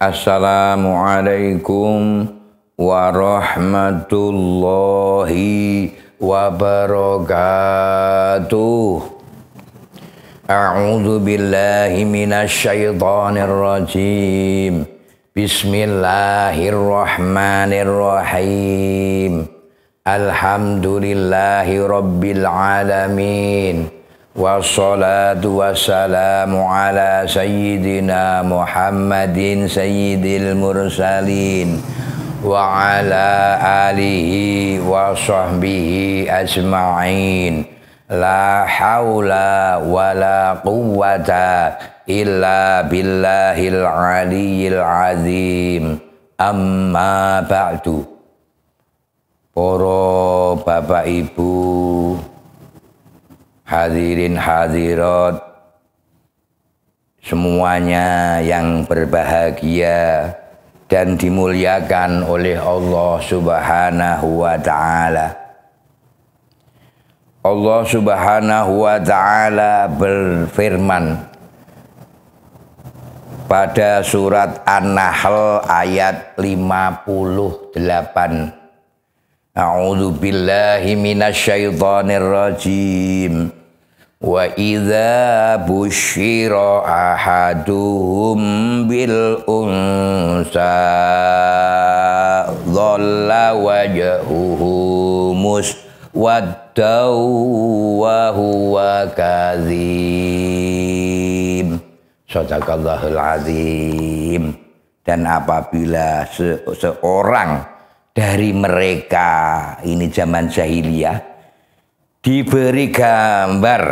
Assalamualaikum warahmatullahi wabarakatuh. A'udzu billahi minasyaitonir rajim. Bismillahirrahmanirrahim. Alhamdulillahi rabbil alamin. Wassalatu wassalamu ala sayyidina Muhammadin sayyidil mursalin wa ala alihi wa sahbihi ajma'in. La hawla wa la quwwata illa billahil aliyyil azim. Amma ba'du. Para bapak ibu, hadirin hadirat semuanya yang berbahagia dan dimuliakan oleh Allah Subhanahu wa ta'ala. Allah Subhanahu wa ta'ala berfirman pada surat An-Nahl ayat 58. A'udzu billahi minasyaitonir rajim. Wa idza busyira ahaduhum bil unsa dhalla wajhuhu muswaddaw wa huwa kadzim. Shadaqallahul azim. Dan apabila seorang dari mereka, ini zaman jahiliyah, diberi gambar,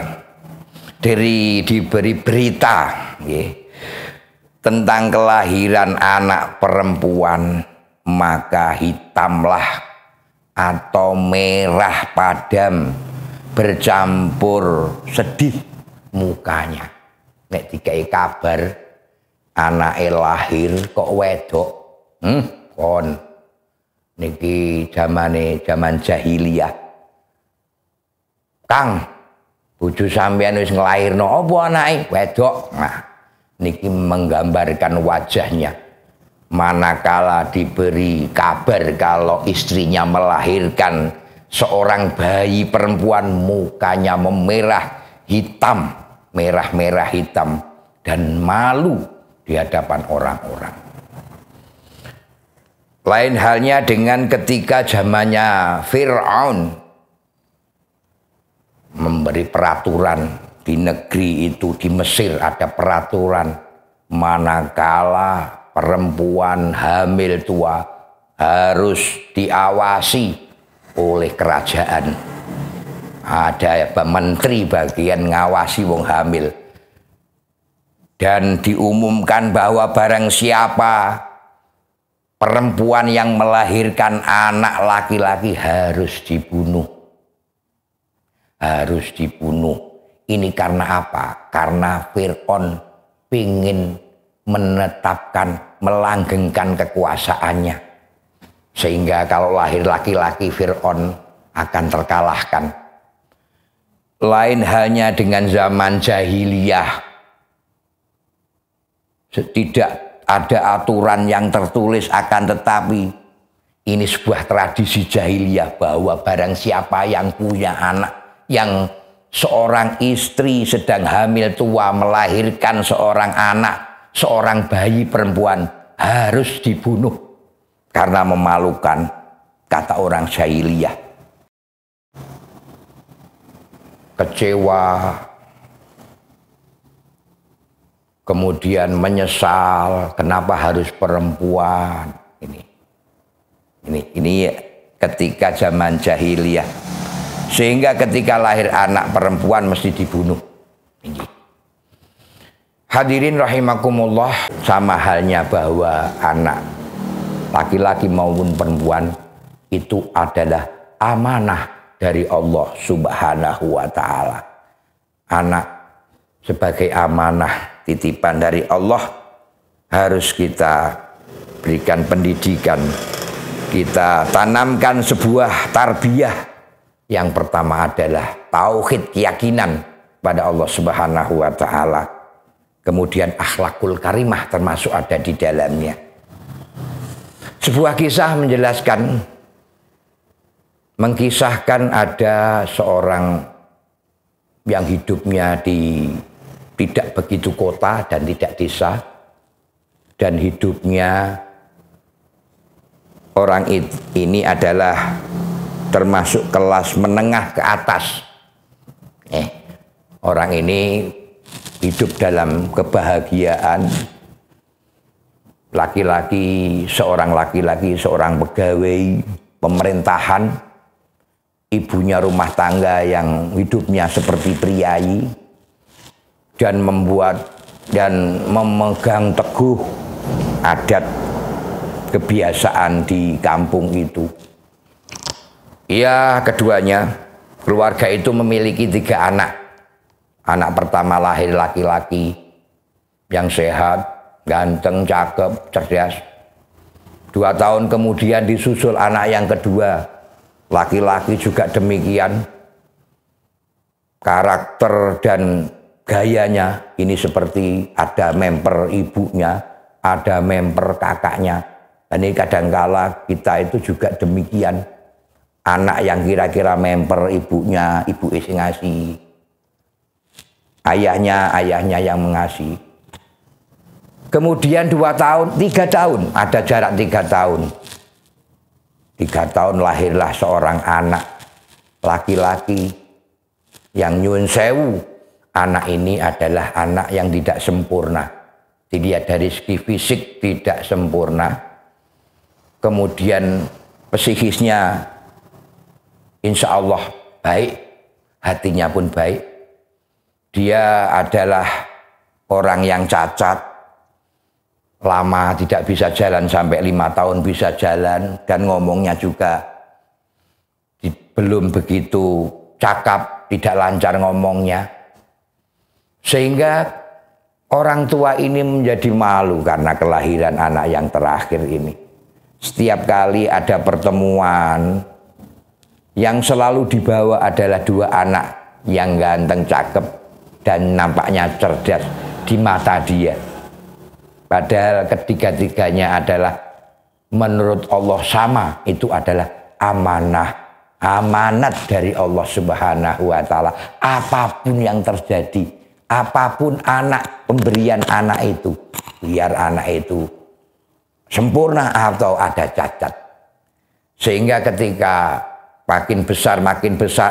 diberi berita tentang kelahiran anak perempuan, maka hitamlah atau merah padam bercampur sedih mukanya. Nek dikai kabar anake lahir kok wedok, kon niki zaman jahiliyah. Kang, bojo sampean wis nglairno apa anake? Wedok. Nah, niki menggambarkan wajahnya. Manakala diberi kabar kalau istrinya melahirkan seorang bayi perempuan, mukanya memerah hitam, merah-merah hitam, dan malu di hadapan orang-orang. Lain halnya dengan ketika zamannya Fir'aun memberi peraturan di negeri itu, di Mesir ada peraturan manakala perempuan hamil tua harus diawasi oleh kerajaan. Ada menteri bagian ngawasi wong hamil. Dan diumumkan bahwa barang siapa perempuan yang melahirkan anak laki-laki harus dibunuh. Harus dibunuh. Ini karena apa? Karena Fir'aun ingin menetapkan, melanggengkan kekuasaannya. Sehingga kalau lahir laki-laki, Fir'aun akan terkalahkan. Lain halnya dengan zaman jahiliyah. Tidak ada aturan yang tertulis, akan tetapi ini sebuah tradisi jahiliyah bahwa barang siapa yang punya anak, yang seorang istri sedang hamil tua melahirkan seorang anak, seorang bayi perempuan, harus dibunuh karena memalukan, kata orang jahiliyah. Kecewa, kemudian menyesal kenapa harus perempuan. Ini ketika zaman jahiliyah. Sehingga ketika lahir anak perempuan mesti dibunuh. Hadirin rahimakumullah, sama halnya bahwa anak laki-laki maupun perempuan itu adalah amanah dari Allah Subhanahu wa ta'ala. Anak sebagai amanah titipan dari Allah, harus kita berikan pendidikan, kita tanamkan sebuah tarbiyah. Yang pertama adalah tauhid, keyakinan pada Allah Subhanahu wa ta'ala. kemudian akhlakul karimah termasuk ada di dalamnya. Sebuah kisah mengkisahkan ada seorang yang hidupnya tidak begitu kota dan tidak desa, dan hidupnya orang ini adalah termasuk kelas menengah ke atas. Orang ini hidup dalam kebahagiaan, seorang laki-laki, seorang pegawai pemerintahan, ibunya rumah tangga yang hidupnya seperti priayi, dan memegang teguh adat kebiasaan di kampung itu. Ya, keduanya, keluarga itu memiliki 3 anak. Anak pertama lahir laki-laki yang sehat, ganteng, cakep, cerdas. 2 tahun kemudian disusul anak yang kedua, laki-laki juga demikian. Karakter dan gayanya ini seperti ada memper ibunya, ada memper kakaknya. Dan ini kadangkala kita itu juga demikian. Anak yang kira-kira memper ibunya, ibu isi ngasih. Ayahnya yang mengasihi. Kemudian 3 tahun, ada jarak 3 tahun. 3 tahun lahirlah seorang anak laki-laki yang nyuwun sewu. Anak ini adalah anak yang tidak sempurna. Dilihat dari segi fisik tidak sempurna. Kemudian psikisnya insya Allah baik, hatinya pun baik. Dia adalah orang yang cacat, lama tidak bisa jalan, sampai 5 tahun bisa jalan, dan ngomongnya juga belum begitu cakap, tidak lancar ngomongnya. Sehingga orang tua ini menjadi malu karena kelahiran anak yang terakhir ini. Setiap kali ada pertemuan, yang selalu dibawa adalah 2 anak yang ganteng, cakep, dan nampaknya cerdas di mata dia. Padahal ketiga-tiganya adalah menurut Allah sama, itu adalah amanat dari Allah Subhanahu wa Ta'ala. Apapun yang terjadi, apapun pemberian anak itu, biar anak itu sempurna atau ada cacat. Sehingga ketika makin besar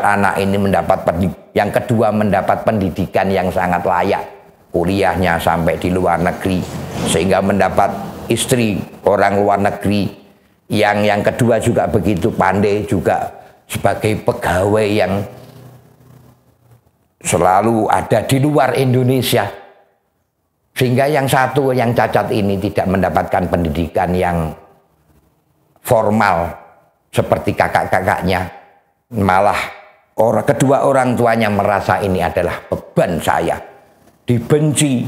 anak ini yang kedua mendapat pendidikan yang sangat layak, kuliahnya sampai di luar negeri, sehingga mendapat istri orang luar negeri. Yang kedua juga begitu pandai, juga sebagai pegawai yang selalu ada di luar Indonesia. Sehingga yang satu, yang cacat ini tidak mendapatkan pendidikan yang formal seperti kakak-kakaknya. Malah kedua orang tuanya merasa ini adalah beban saya. Dibenci,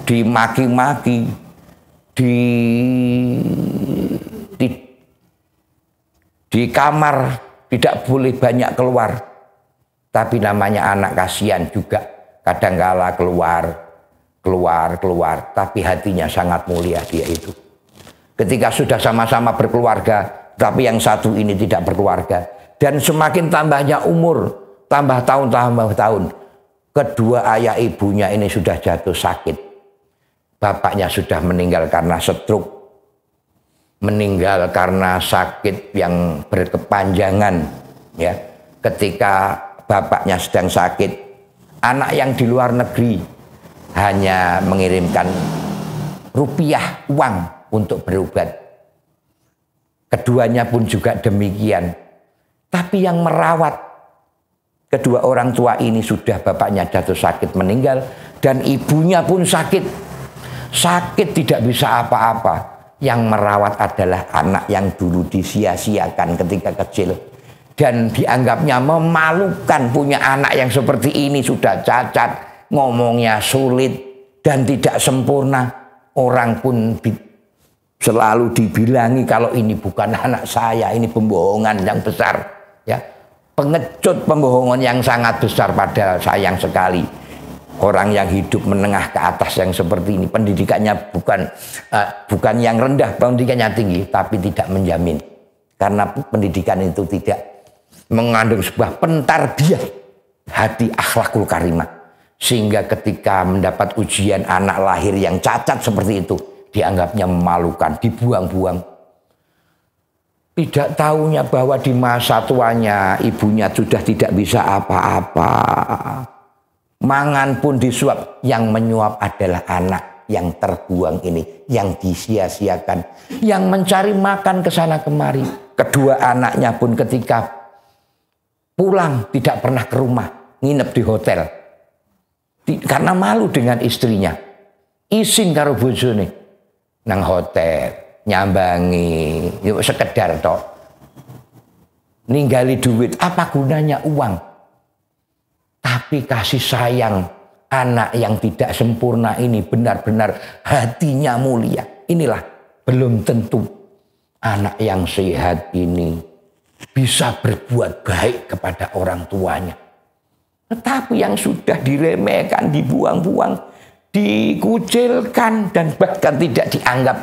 dimaki-maki, di kamar tidak boleh banyak keluar. Tapi namanya anak, kasihan juga, kadangkala keluar, tapi hatinya sangat mulia dia itu. Ketika sudah sama-sama berkeluarga, tapi yang satu ini tidak berkeluarga, dan semakin tambahnya umur, tambah tahun, kedua ayah ibunya ini sudah jatuh sakit. Bapaknya sudah meninggal karena stroke, meninggal karena sakit yang berkepanjangan. Ya, ketika bapaknya sedang sakit, anak yang di luar negeri hanya mengirimkan rupiah, uang untuk berobat. Keduanya pun juga demikian. Tapi yang merawat kedua orang tua ini sudah bapaknya jatuh sakit, meninggal, dan ibunya pun sakit. Sakit tidak bisa apa-apa. Yang merawat adalah anak yang dulu disia-siakan ketika kecil. Dan dianggapnya memalukan punya anak yang seperti ini, sudah cacat, ngomongnya sulit, dan tidak sempurna. Orang pun selalu dibilangi kalau ini bukan anak saya, ini pembohongan yang besar. Ya, pengecut, pembohongan yang sangat besar, padahal sayang sekali. Orang yang hidup menengah ke atas yang seperti ini, pendidikannya bukan yang rendah, pendidikannya tinggi, tapi tidak menjamin. Karena pendidikan itu tidak mengandung sebuah pentarbiyah hati akhlakul karimah. Sehingga ketika mendapat ujian anak lahir yang cacat seperti itu, dianggapnya memalukan, dibuang-buang. Tidak tahunya bahwa di masa tuanya ibunya sudah tidak bisa apa-apa. Mangan pun disuap, yang menyuap adalah anak yang terbuang ini, yang disia-siakan, yang mencari makan ke sana kemari. Kedua anaknya pun ketika pulang tidak pernah ke rumah, nginep di hotel. Karena malu dengan istrinya. Isin karo bojone nang hotel, nyambangi, yuk sekedar tok. Ninggali duit, apa gunanya uang? Tapi kasih sayang anak yang tidak sempurna ini benar-benar hatinya mulia. Inilah belum tentu anak yang sehat ini bisa berbuat baik kepada orang tuanya. Tetapi yang sudah diremehkan, dibuang-buang, dikucilkan, dan bahkan tidak dianggap.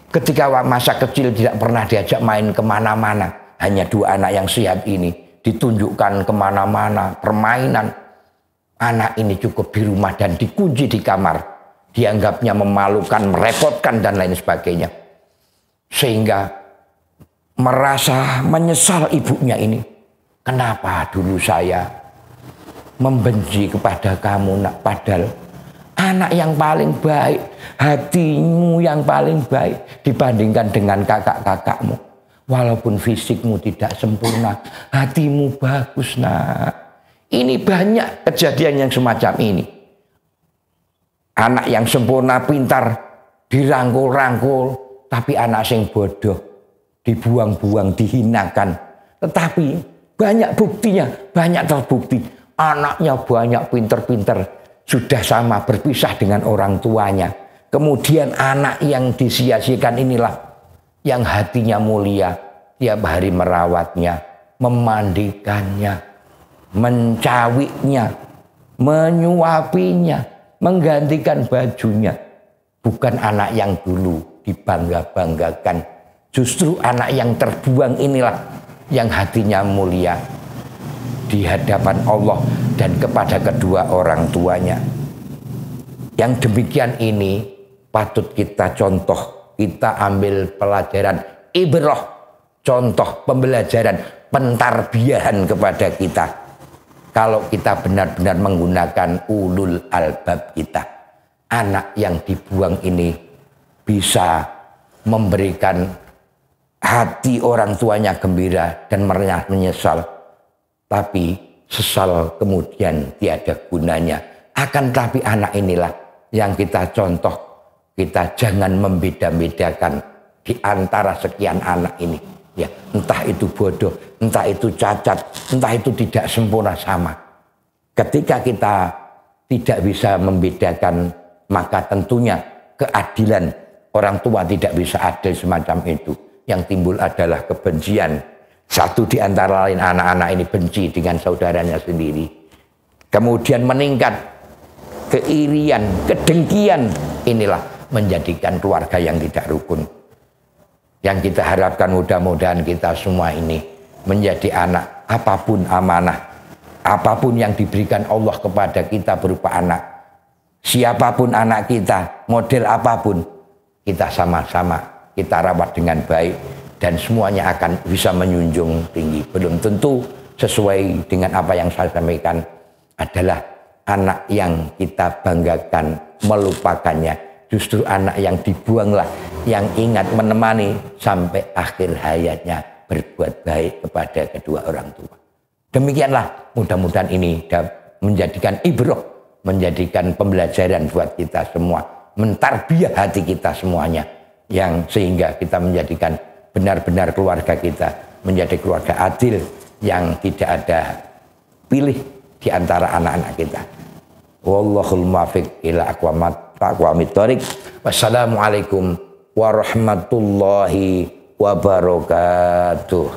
Ketika masa kecil tidak pernah diajak main kemana-mana. Hanya dua anak yang sehat ini ditunjukkan kemana-mana permainan. Anak ini cukup di rumah dan dikunci di kamar. Dianggapnya memalukan, merepotkan, dan lain sebagainya. Sehingga merasa menyesal ibunya ini. Kenapa dulu saya membenci kepada kamu, nak? Padahal anak yang paling baik, hatimu yang paling baik dibandingkan dengan kakak-kakakmu. Walaupun fisikmu tidak sempurna, hatimu bagus, nak. Ini banyak kejadian yang semacam ini. Anak yang sempurna, pintar, dirangkul-rangkul, tapi anak yang bodoh, dibuang-buang, dihinakan. Tetapi banyak buktinya, banyak terbukti. Anaknya banyak pintar-pintar, sudah sama berpisah dengan orang tuanya. Kemudian anak yang disia-siakan inilah yang hatinya mulia, tiap hari merawatnya, memandikannya, mencawiknya, menyuapinya, menggantikan bajunya. Bukan anak yang dulu dibangga-banggakan. Justru anak yang terbuang inilah yang hatinya mulia di hadapan Allah dan kepada kedua orang tuanya. Yang demikian ini patut kita contoh. Kita ambil pelajaran ibrah, contoh pembelajaran, pentarbiyahan kepada kita. Kalau kita benar-benar menggunakan ulul albab kita. Anak yang dibuang ini bisa memberikan hati orang tuanya gembira dan menyesal. Tapi sesal kemudian tiada gunanya. Akan tapi anak inilah yang kita contoh. Kita jangan membeda-bedakan di antara sekian anak ini. Ya, entah itu bodoh, entah itu cacat, entah itu tidak sempurna, sama. Ketika kita tidak bisa membedakan, maka tentunya keadilan orang tua tidak bisa adil semacam itu. Yang timbul adalah kebencian. Satu di antara lain anak-anak ini benci dengan saudaranya sendiri. Kemudian meningkat keirian, kedengkian, inilah menjadikan keluarga yang tidak rukun. Yang kita harapkan mudah-mudahan kita semua ini menjadi anak, apapun amanah, apapun yang diberikan Allah kepada kita berupa anak. Siapapun anak kita, model apapun, kita sama-sama kita rawat dengan baik dan semuanya akan bisa menjunjung tinggi. Belum tentu sesuai dengan apa yang saya sampaikan adalah anak yang kita banggakan, melupakannya. Justru anak yang dibuanglah, yang ingat menemani sampai akhir hayatnya berbuat baik kepada kedua orang tua. Demikianlah, mudah-mudahan ini menjadikan ibrah, menjadikan pembelajaran buat kita semua, mentarbiyah hati kita semuanya, yang sehingga kita menjadikan benar-benar keluarga kita menjadi keluarga adil yang tidak ada pilih di antara anak-anak kita. Wallahul muwaffiq ila aqwamit thoriq. Wassalamualaikum warahmatullahi wabarakatuh.